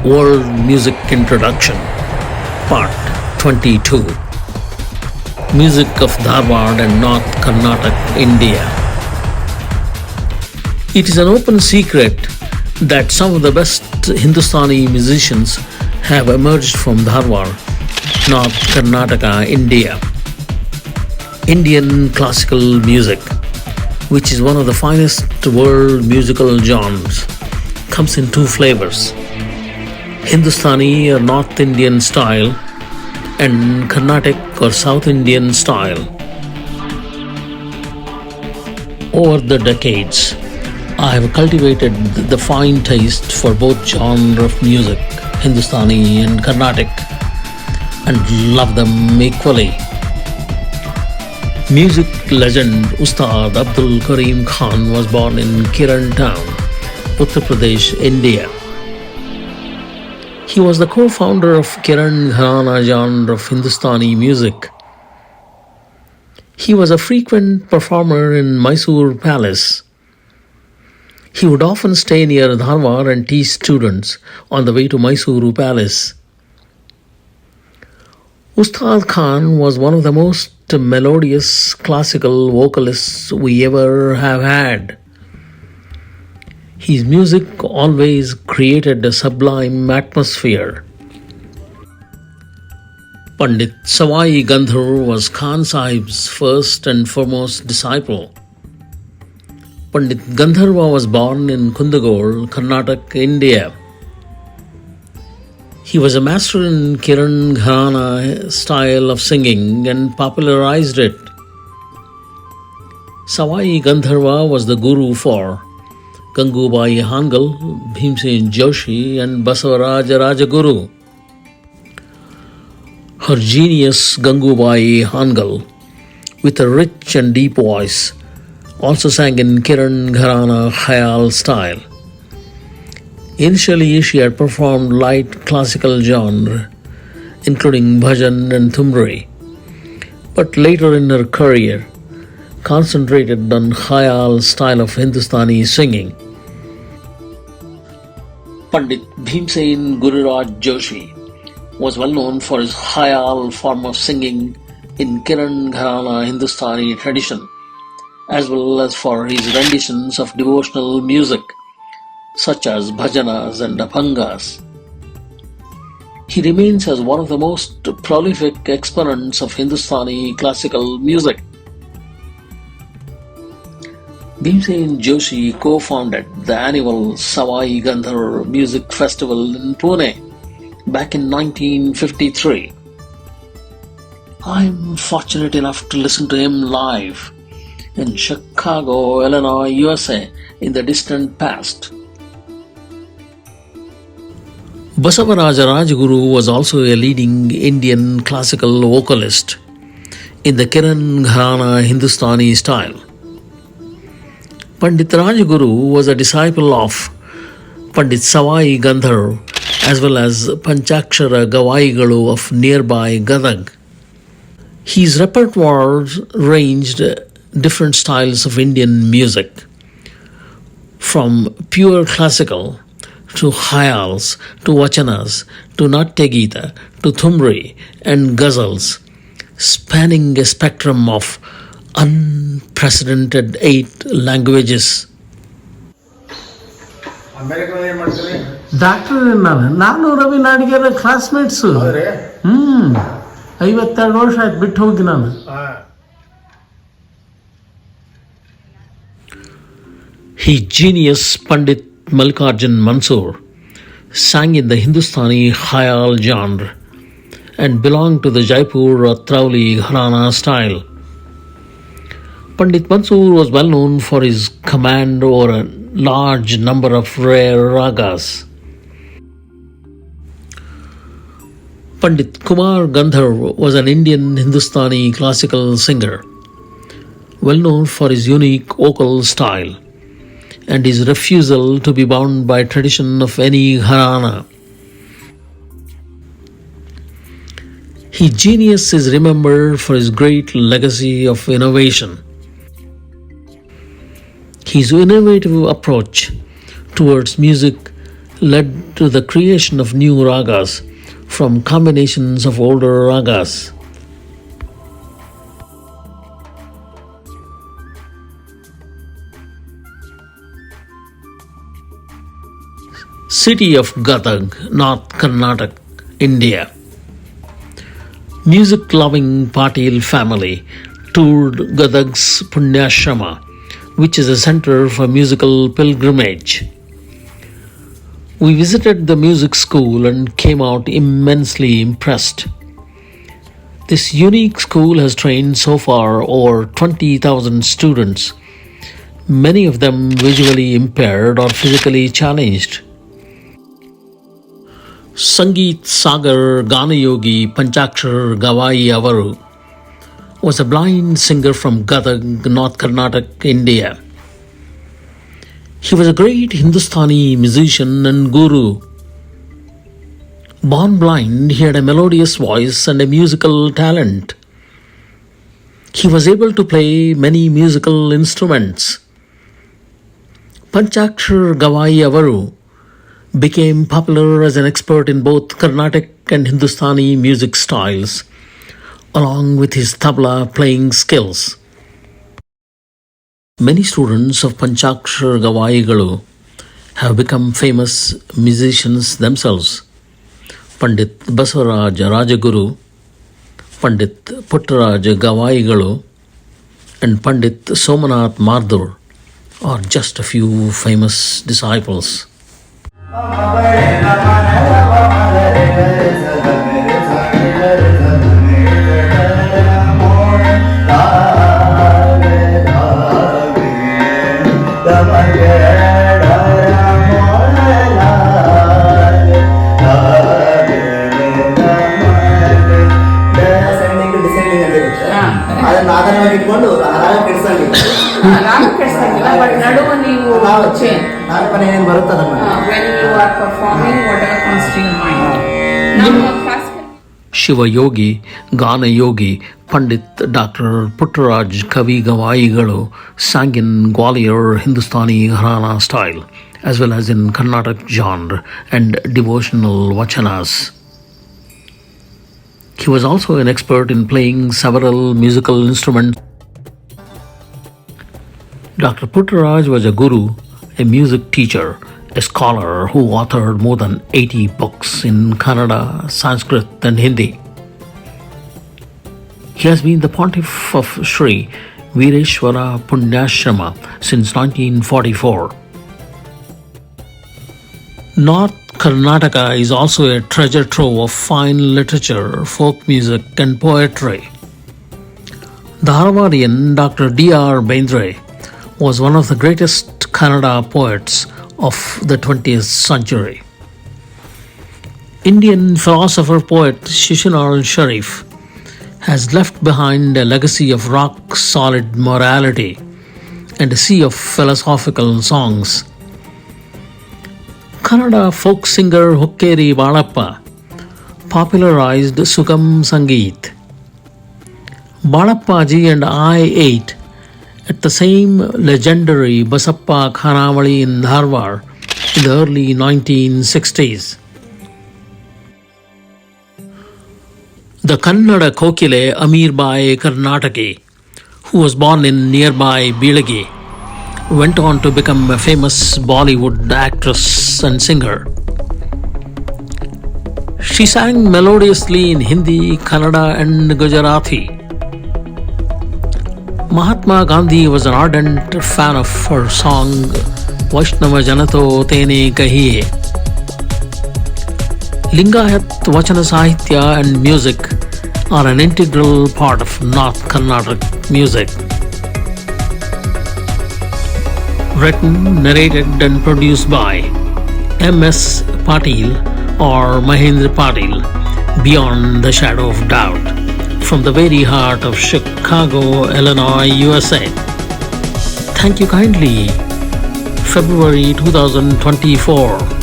World Music Introduction, Part 22. Music of Dharwad and North Karnataka, India. It is an open secret that some of the best Hindustani musicians have emerged from Dharwad, North Karnataka, India. Indian classical music, which is one of the finest world musical genres, comes in two flavors: Hindustani or North Indian style and Carnatic or South Indian style. Over the decades, I have cultivated the fine taste for both genres of music, Hindustani and Carnatic, and love them equally. Music legend Ustad Abdul Karim Khan was born in Kirana town, Uttar Pradesh, India. He was the co-founder of Gharana genre of Hindustani music. He was a frequent performer in Mysore Palace. He would often stay near Dharwad and teach students on the way to Mysore Palace. Ustad Khan was one of the most melodious classical vocalists we ever have had. His music always created a sublime atmosphere. Pandit Sawai Gandhar was Khan Sahib's first and foremost disciple. Pandit Gandharva was born in Kundgol, Karnataka, India. He was a master in Gharana style of singing and popularized it. Sawai Gandharva was the guru for Gangubai Hangal, Bhimsen Joshi and Basavaraj Rajaguru. Her genius Gangubai Hangal, with a rich and deep voice, also sang in Gharana Khayal style. Initially, she had performed light classical genre, including bhajan and thumri, but later in her career, concentrated on Khayal style of Hindustani singing. Pandit Bhimsen Gururaj Joshi was well known for his Khayal form of singing in Gharana Hindustani tradition, as well as for his renditions of devotional music, such as bhajanas and abhangas. He remains as one of the most prolific exponents of Hindustani classical music. Bhimsen Joshi co-founded the annual Sawai Gandhar Music Festival in Pune back in 1953. I'm fortunate enough to listen to him live in Chicago, Illinois, USA in the distant past. Basavaraj Rajaguru was also a leading Indian classical vocalist in the Gharana Hindustani style. Pandit Rajaguru was a disciple of Pandit Sawai Gandhar as well as Panchakshara Gavai of nearby Gadag. His repertoire ranged different styles of Indian music, from pure classical to khayals, to vachanas, to Natyagita, to thumri and ghazals, spanning a spectrum of unprecedented 8 languages. Doctor ನಾನು Ravi Nadigera classmates 52 ವರ್ಷ ಆಯ್ತು ಬಿಟ್ಟು ಹೋಗಿ ನಾನು. His genius Pandit Mallikarjun Mansoor sang in the Hindustani Khayal genre and belonged to the Jaipur or Trauli Gharana style. Pandit Mansoor was well known for his command over a large number of rare ragas. Pandit Kumar Gandhar was an Indian Hindustani classical singer, well known for his unique vocal style and his refusal to be bound by tradition of any gharana. His genius is remembered for his great legacy of innovation. His innovative approach towards music led to the creation of new ragas from combinations of older ragas. City of Gadag, North Karnataka, India. Music-loving Patil family toured Gadag's Punyashrama, which is a center for musical pilgrimage. We visited the music school and came out immensely impressed. This unique school has trained so far over 20,000 students, many of them visually impaired or physically challenged. Sangeetha Sagar Ganayogi Panchakshara Gavai Avaru was a blind singer from Gadag, North Karnataka, India. He was a great Hindustani musician and guru. Born blind, he had a melodious voice and a musical talent. He was able to play many musical instruments. Panchakshara Gavai Avaru became popular as an expert in both Carnatic and Hindustani music styles, along with his tabla playing skills. Many students of Panchakshara Gavaigalu have become famous musicians themselves. Pandit Basavaraj Rajaguru, Pandit Puttaraj Gavaigalu, and Pandit Somanath Mardur are just a few famous disciples. When you are performing, whatever comes to your mind. Now, classical. Shiva Yogi, Ganayogi, Pandit Dr. Puttaraj Kavi Gavaigalu sang in Gwalior Hindustani Gharana style, as well as in Carnatic genre and devotional Vachanas. He was also an expert in playing several musical instruments. Dr. Puttaraj was a guru, a music teacher, a scholar who authored more than 80 books in Kannada, Sanskrit, and Hindi. He has been the pontiff of Sri Veereshwara Punyashrama since 1944. North Karnataka is also a treasure trove of fine literature, folk music, and poetry. Dharwadian Dr. D.R. Bendre was one of the greatest Kannada poets of the 20th century. Indian philosopher-poet Shishinal Sharif has left behind a legacy of rock-solid morality and a sea of philosophical songs. Kannada folk singer Hukkeri Balappa popularized Sugam Sangeet. Balappaji and I ate at the same legendary Basappa Khanavali in Dharwad in the early 1960s. The Kannada Kokile Amirbai Karnataki, who was born in nearby Bilagi, went on to become a famous Bollywood actress and singer. She sang melodiously in Hindi, Kannada, and Gujarati. Mahatma Gandhi was an ardent fan of her song Vaishnava Janato Tene Kahiye. Lingayat Vachana Sahitya and music are an integral part of North Karnataka music. Written, narrated, and produced by M.S. Patil or Mahendra Patil, Beyond the Shadow of Doubt, from the very heart of Chicago, Illinois, USA. Thank you kindly. February 2024.